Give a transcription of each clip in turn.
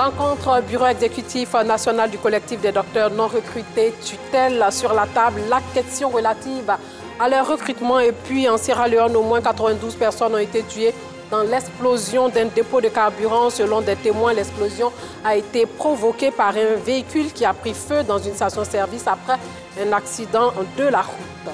Rencontre bureau exécutif national du collectif des docteurs non recrutés, tutelle sur la table, la question relative à leur recrutement. Et puis en Sierra Leone, au moins 92 personnes ont été tuées dans l'explosion d'un dépôt de carburant. Selon des témoins, l'explosion a été provoquée par un véhicule qui a pris feu dans une station-service après un accident de la route.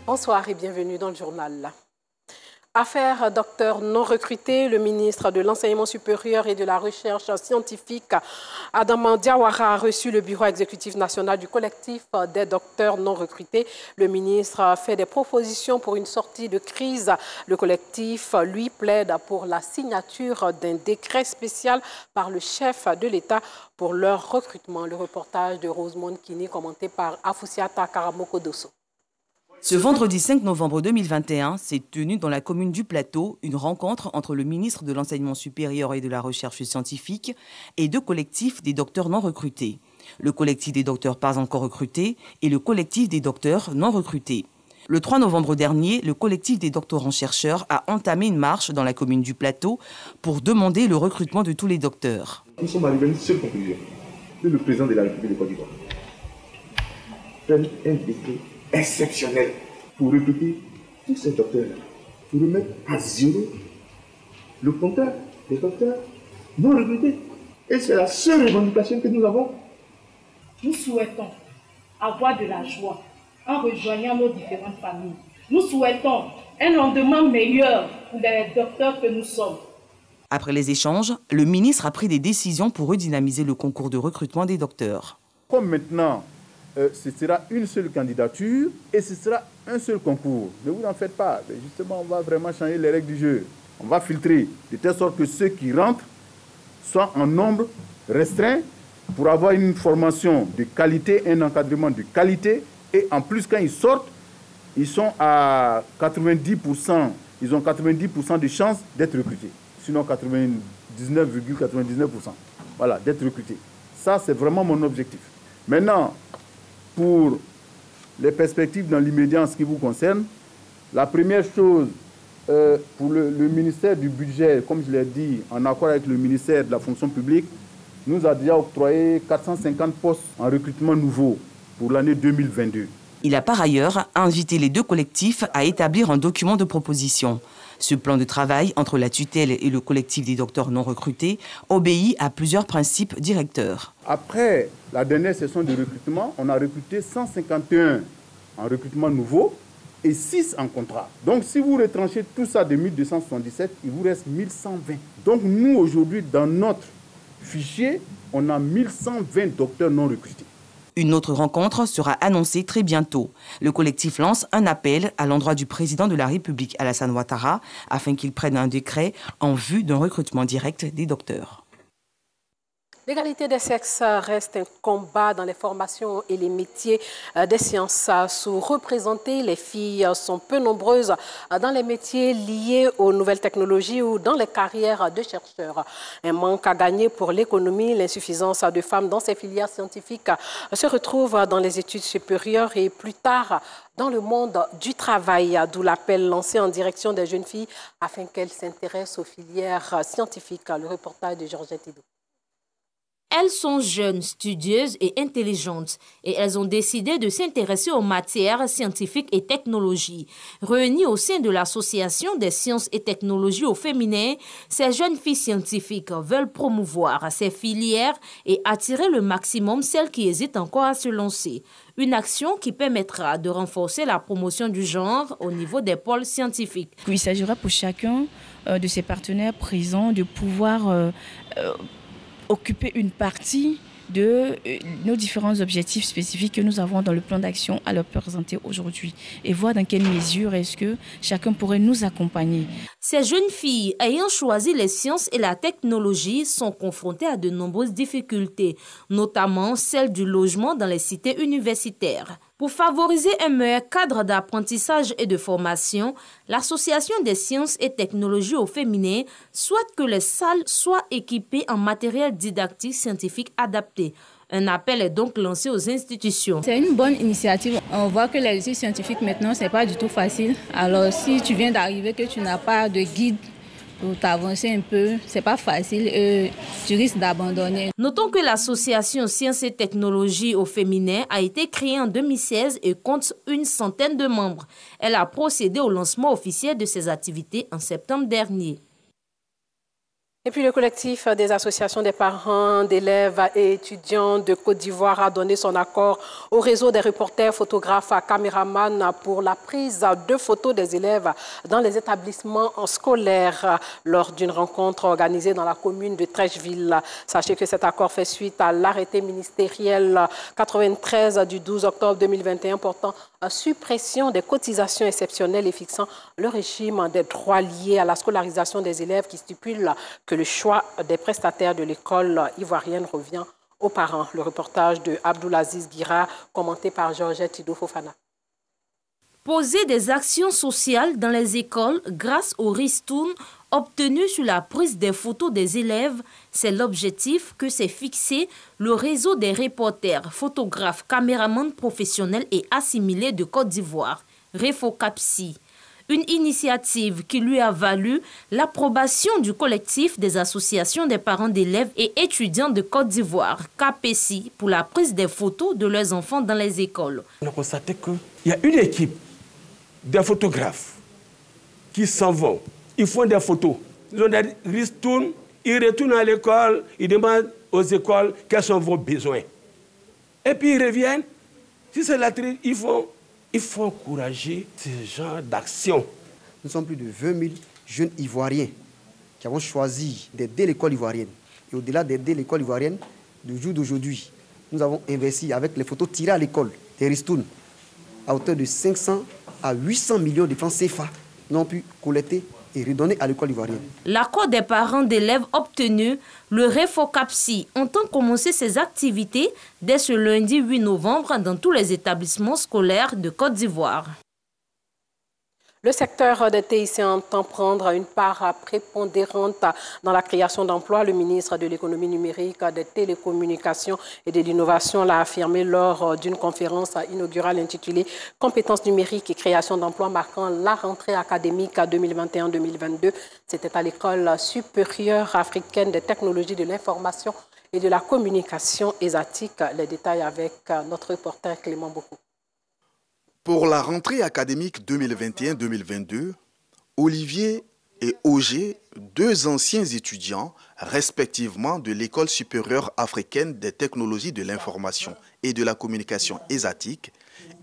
Bonsoir et bienvenue dans le journal. Affaire docteur non recruté, le ministre de l'Enseignement supérieur et de la Recherche scientifique, Adama Diawara, a reçu le bureau exécutif national du collectif des docteurs non recrutés. Le ministre a fait des propositions pour une sortie de crise. Le collectif, lui, plaide pour la signature d'un décret spécial par le chef de l'État pour leur recrutement. Le reportage de Rosemonde Kini, commenté par Afousiata Karamoko Dosso. Ce vendredi 5 novembre 2021 s'est tenue dans la commune du Plateau une rencontre entre le ministre de l'Enseignement supérieur et de la Recherche scientifique et deux collectifs des docteurs non recrutés. Le collectif des docteurs pas encore recrutés et le collectif des docteurs non recrutés. Le 3 novembre dernier, le collectif des doctorants-chercheurs a entamé une marche dans la commune du Plateau pour demander le recrutement de tous les docteurs. Nous sommes arrivés à une seule conclusion, que le président de la République de Côte d'Ivoire prenne un décret exceptionnel pour recruter tous ces docteurs, pour remettre à zéro le compteur des docteurs non recrutés. Et c'est la seule revendication que nous avons. Nous souhaitons avoir de la joie en rejoignant nos différentes familles. Nous souhaitons un lendemain meilleur pour les docteurs que nous sommes. Après les échanges, le ministre a pris des décisions pour redynamiser le concours de recrutement des docteurs. Comme maintenant, ce sera une seule candidature et ce sera un seul concours. Ne vous en faites pas. Mais justement, on va vraiment changer les règles du jeu. On va filtrer de telle sorte que ceux qui rentrent soient en nombre restreint pour avoir une formation de qualité, un encadrement de qualité. Et en plus, quand ils sortent, ils sont à 90%. Ils ont 90% de chances d'être recrutés. Sinon 99,99%. Voilà, d'être recrutés. Ça, c'est vraiment mon objectif. Maintenant, pour les perspectives dans l'immédiat en ce qui vous concerne, la première chose, pour le ministère du budget, comme je l'ai dit, en accord avec le ministère de la fonction publique, nous a déjà octroyé 450 postes en recrutement nouveau pour l'année 2022. Il a par ailleurs invité les deux collectifs à établir un document de proposition. Ce plan de travail entre la tutelle et le collectif des docteurs non recrutés obéit à plusieurs principes directeurs. Après la dernière session de recrutement, on a recruté 151 en recrutement nouveau et 6 en contrat. Donc si vous retranchez tout ça de 1277, il vous reste 1120. Donc nous aujourd'hui, dans notre fichier, on a 1120 docteurs non recrutés. Une autre rencontre sera annoncée très bientôt. Le collectif lance un appel à l'endroit du président de la République, Alassane Ouattara, afin qu'il prenne un décret en vue d'un recrutement direct des docteurs. L'égalité des sexes reste un combat dans les formations et les métiers des sciences sous-représentés. Les filles sont peu nombreuses dans les métiers liés aux nouvelles technologies ou dans les carrières de chercheurs. Un manque à gagner pour l'économie, l'insuffisance de femmes dans ces filières scientifiques se retrouve dans les études supérieures et plus tard dans le monde du travail, d'où l'appel lancé en direction des jeunes filles afin qu'elles s'intéressent aux filières scientifiques. Le reportage de Georgette Hidou. Elles sont jeunes, studieuses et intelligentes et elles ont décidé de s'intéresser aux matières scientifiques et technologies. Réunies au sein de l'Association des sciences et technologies au féminin, ces jeunes filles scientifiques veulent promouvoir ces filières et attirer le maximum celles qui hésitent encore à se lancer. Une action qui permettra de renforcer la promotion du genre au niveau des pôles scientifiques. Il s'agira pour chacun de ses partenaires présents de pouvoir occuper une partie de nos différents objectifs spécifiques que nous avons dans le plan d'action à leur présenter aujourd'hui et voir dans quelle mesure est-ce que chacun pourrait nous accompagner. Ces jeunes filles ayant choisi les sciences et la technologie sont confrontées à de nombreuses difficultés, notamment celle du logement dans les cités universitaires. Pour favoriser un meilleur cadre d'apprentissage et de formation, l'Association des sciences et technologies au féminin souhaite que les salles soient équipées en matériel didactique scientifique adapté. Un appel est donc lancé aux institutions. C'est une bonne initiative. On voit que les études scientifiques maintenant, ce n'est pas du tout facile. Alors si tu viens d'arriver, que tu n'as pas de guide Pour t'avancer un peu, c'est pas facile, tu risques d'abandonner. Notons que l'association Sciences et Technologies au féminin a été créée en 2016 et compte une centaine de membres. Elle a procédé au lancement officiel de ses activités en septembre dernier. Et puis le collectif des associations des parents, d'élèves et étudiants de Côte d'Ivoire a donné son accord au réseau des reporters, photographes, caméramans pour la prise de photos des élèves dans les établissements scolaires lors d'une rencontre organisée dans la commune de Trècheville. Sachez que cet accord fait suite à l'arrêté ministériel 93 du 12 octobre 2021 portant suppression des cotisations exceptionnelles et fixant le régime des droits liés à la scolarisation des élèves qui stipule que le choix des prestataires de l'école ivoirienne revient aux parents. Le reportage de Abdoulaziz Guira, commenté par Georgette Tido Fofana. Poser des actions sociales dans les écoles grâce au ristourne obtenu sur la prise des photos des élèves, c'est l'objectif que s'est fixé le réseau des reporters, photographes, caméramans professionnels et assimilés de Côte d'Ivoire, REFOCAPSI. Une initiative qui lui a valu l'approbation du collectif des associations des parents d'élèves et étudiants de Côte d'Ivoire, KPSI, pour la prise des photos de leurs enfants dans les écoles. On a constaté qu'il y a une équipe de photographes qui s'en vont. Ils font des photos. Ils ont des ristournes, ils retournent à l'école, ils demandent aux écoles quels sont vos besoins. Et puis ils reviennent. Si c'est la tri, il faut encourager ce genre d'action. Nous sommes plus de 20 000 jeunes Ivoiriens qui avons choisi d'aider l'école ivoirienne. Et au-delà d'aider l'école ivoirienne, le jour d'aujourd'hui, nous avons investi avec les photos tirées à l'école, des ristournes, à hauteur de 500 à 800 millions de francs CFA. Nous avons pu collecter et redonner à l'école ivoirienne. L'accord des parents d'élèves obtenu, le REFOCAPSI entend commencer ses activités dès ce lundi 8 novembre dans tous les établissements scolaires de Côte d'Ivoire. Le secteur des TIC entend prendre une part prépondérante dans la création d'emplois. Le ministre de l'économie numérique, des télécommunications et de l'innovation l'a affirmé lors d'une conférence inaugurale intitulée « Compétences numériques et création d'emplois » marquant la rentrée académique 2021-2022. C'était à l'École supérieure africaine des technologies de l'information et de la communication ESATIC. Les détails avec notre reporter Clément Beaucoup. Pour la rentrée académique 2021-2022, Olivier et Auger, deux anciens étudiants, respectivement de l'École supérieure africaine des technologies de l'information et de la communication ESATIC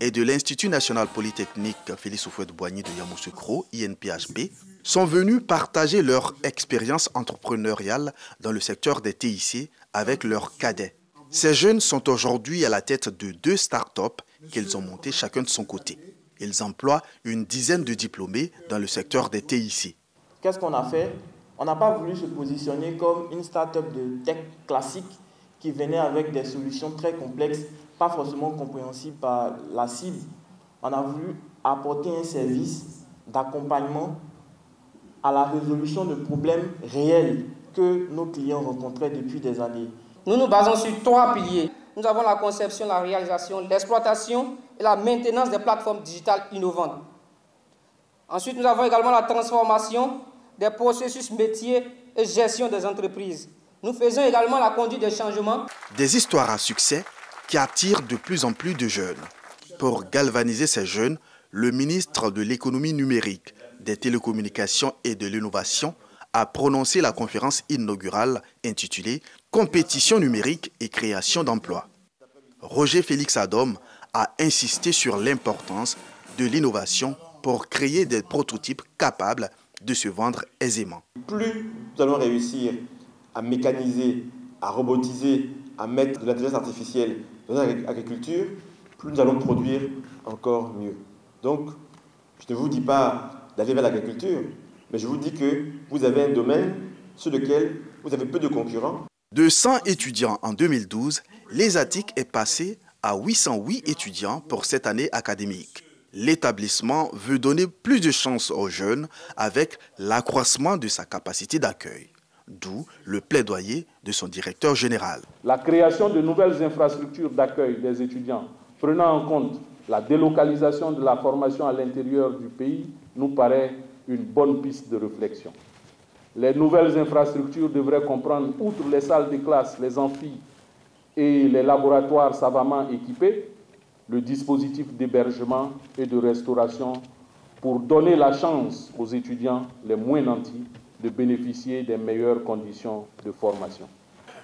et de l'Institut national polytechnique Félix Houphouët-Boigny de Yamoussoukro, INPHB, sont venus partager leur expérience entrepreneuriale dans le secteur des TIC avec leurs cadets. Ces jeunes sont aujourd'hui à la tête de 2 start-up qu'ils ont montées chacun de son côté. Ils emploient une dizaine de diplômés dans le secteur des TIC. Qu'est-ce qu'on a fait? On n'a pas voulu se positionner comme une start-up de tech classique qui venait avec des solutions très complexes, pas forcément compréhensibles par la cible. On a voulu apporter un service d'accompagnement à la résolution de problèmes réels que nos clients rencontraient depuis des années. Nous nous basons sur 3 piliers. Nous avons la conception, la réalisation, l'exploitation et la maintenance des plateformes digitales innovantes. Ensuite, nous avons également la transformation des processus métiers et gestion des entreprises. Nous faisons également la conduite des changements. Des histoires à succès qui attirent de plus en plus de jeunes. Pour galvaniser ces jeunes, le ministre de l'économie numérique, des télécommunications et de l'innovation a prononcé la conférence inaugurale intitulée « Compétition numérique et création d'emplois ». Roger Félix Adom a insisté sur l'importance de l'innovation pour créer des prototypes capables de se vendre aisément. Plus nous allons réussir à mécaniser, à robotiser, à mettre de l'intelligence artificielle dans l'agriculture, plus nous allons produire encore mieux. Donc, je ne vous dis pas d'aller vers l'agriculture, mais je vous dis que vous avez un domaine sur lequel vous avez peu de concurrents. De 100 étudiants en 2012, l'ESATIC est passé à 808 étudiants pour cette année académique. L'établissement veut donner plus de chances aux jeunes avec l'accroissement de sa capacité d'accueil. D'où le plaidoyer de son directeur général. La création de nouvelles infrastructures d'accueil des étudiants, prenant en compte la délocalisation de la formation à l'intérieur du pays, nous paraît une bonne piste de réflexion. Les nouvelles infrastructures devraient comprendre, outre les salles de classe, les amphis et les laboratoires savamment équipés, le dispositif d'hébergement et de restauration pour donner la chance aux étudiants les moins nantis de bénéficier des meilleures conditions de formation.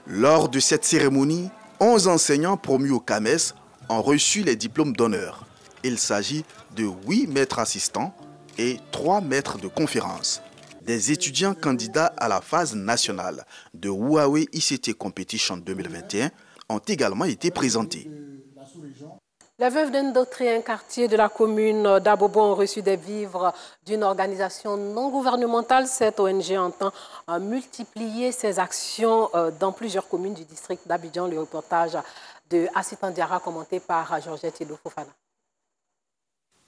Lors de cette cérémonie, 11 enseignants promus au CAMES ont reçu les diplômes d'honneur. Il s'agit de 8 maîtres assistants et 3 maîtres de conférence. Des étudiants candidats à la phase nationale de Huawei ICT Competition 2021 ont également été présentés. Les veuves d'Endotri, un quartier de la commune d'Abobo, ont reçu des vivres d'une organisation non gouvernementale. Cette ONG entend multiplier ses actions dans plusieurs communes du district d'Abidjan. Le reportage de Assitan Diarra commenté par Georgette Yedou Fofana.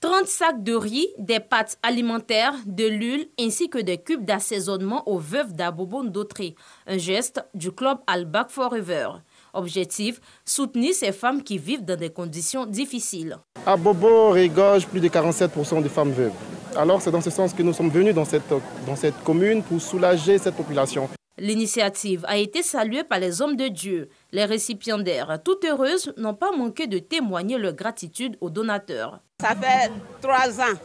30 sacs de riz, des pâtes alimentaires, de l'huile ainsi que des cubes d'assaisonnement aux veuves d'Abobo Ndotri. Un geste du club Al Back Forever. Objectif, soutenir ces femmes qui vivent dans des conditions difficiles. Abobo regorge plus de 47% de femmes veuves. Alors c'est dans ce sens que nous sommes venus dans cette commune pour soulager cette population. L'initiative a été saluée par les hommes de Dieu. Les récipiendaires, toutes heureuses, n'ont pas manqué de témoigner leur gratitude aux donateurs. Ça fait 3 ans,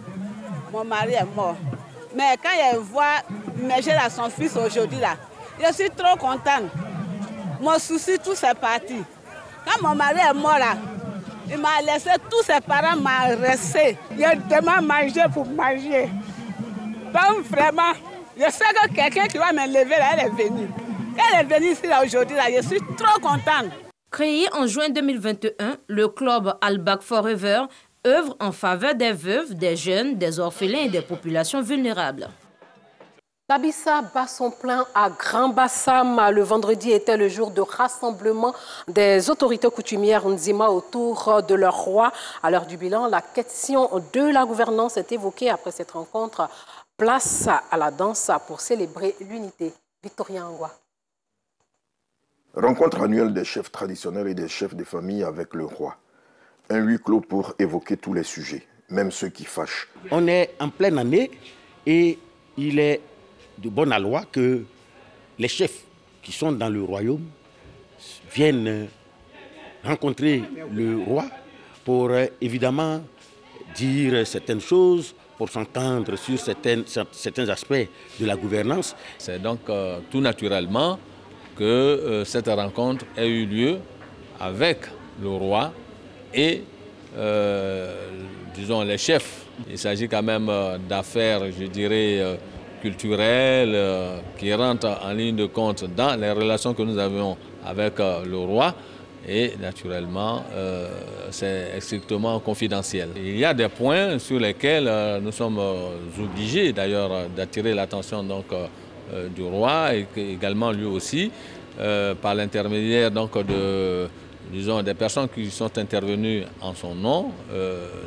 mon mari est mort. Mais quand je vois Mégère à son fils aujourd'hui, je suis trop contente. Mon souci, tout c'est parti. Quand mon mari est mort, il m'a laissé, tous ses parents m'ont resté. Il demande manger pour manger. Donc vraiment, je sais que quelqu'un qui va me lever, elle est venue. Elle est venue ici aujourd'hui, je suis trop contente. Créé en juin 2021, le club Al Back Forever œuvre en faveur des veuves, des jeunes, des orphelins et des populations vulnérables. La Bissa bat son plein à Grand Bassam. Le vendredi était le jour de rassemblement des autorités coutumières Nzima autour de leur roi. À l'heure du bilan, la question de la gouvernance est évoquée après cette rencontre. Place à la danse pour célébrer l'unité. Victorien Angwa. Rencontre annuelle des chefs traditionnels et des chefs de famille avec le roi. Un huis clos pour évoquer tous les sujets, même ceux qui fâchent. On est en pleine année et il est de bonne loi que les chefs qui sont dans le royaume viennent rencontrer le roi pour évidemment dire certaines choses, pour s'entendre sur certains aspects de la gouvernance. C'est donc tout naturellement que cette rencontre ait eu lieu avec le roi et disons les chefs. Il s'agit quand même d'affaires, je dirais, culturelles qui rentrent en ligne de compte dans les relations que nous avions avec le roi et naturellement c'est strictement confidentiel. Il y a des points sur lesquels nous sommes obligés d'ailleurs d'attirer l'attention donc du roi et également lui aussi par l'intermédiaire donc de disons des personnes qui sont intervenues en son nom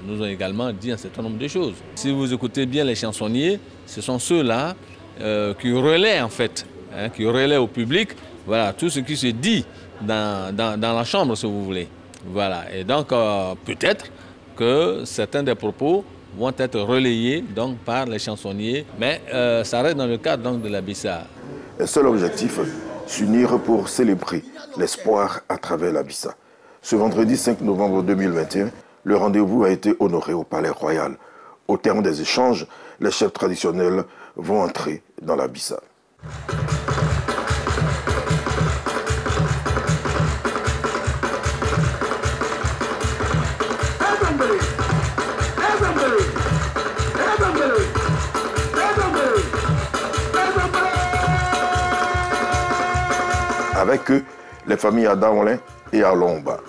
nous ont également dit un certain nombre de choses. Si vous écoutez bien les chansonniers, ce sont ceux-là qui relaient en fait, qui relaient au public, voilà, tout ce qui se dit dans la chambre, si vous voulez. Voilà. Et donc peut-être que certains des propos vont être relayés donc par les chansonniers, mais ça reste dans le cadre donc de la Bissa. Un seul objectif, s'unir pour célébrer l'espoir à travers la Bissa. Ce vendredi 5 novembre 2021, le rendez-vous a été honoré au Palais Royal. Au terme des échanges, les chefs traditionnels vont entrer dans la Bissa. Avec eux, les familles Adaolin et Alomba.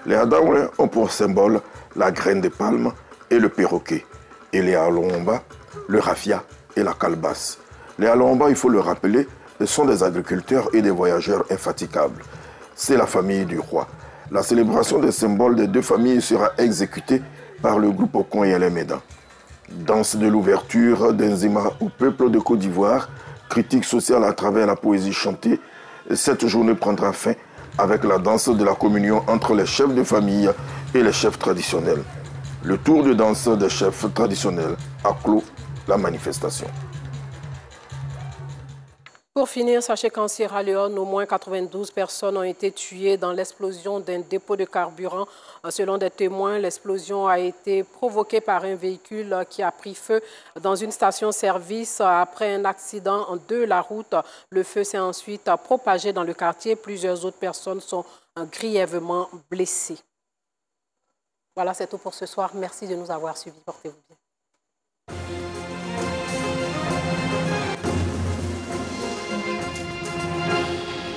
Les Adaolin ont pour symbole la graine de palme et le perroquet. Et les Alomba, le raffia et la calebasse. Les Alomba, il faut le rappeler, sont des agriculteurs et des voyageurs infatigables. C'est la famille du roi. La célébration des symboles des deux familles sera exécutée par le groupe Okon et Médan. Danse de l'ouverture d'Enzima au peuple de Côte d'Ivoire, critique sociale à travers la poésie chantée. Cette journée prendra fin avec la danse de la communion entre les chefs de famille et les chefs traditionnels. Le tour de danse des chefs traditionnels a clos la manifestation. Pour finir, sachez qu'en Sierra Leone, au moins 92 personnes ont été tuées dans l'explosion d'un dépôt de carburant. Selon des témoins, l'explosion a été provoquée par un véhicule qui a pris feu dans une station-service. Après un accident de la route, le feu s'est ensuite propagé dans le quartier. Plusieurs autres personnes sont grièvement blessées. Voilà, c'est tout pour ce soir. Merci de nous avoir suivis. Portez-vous bien.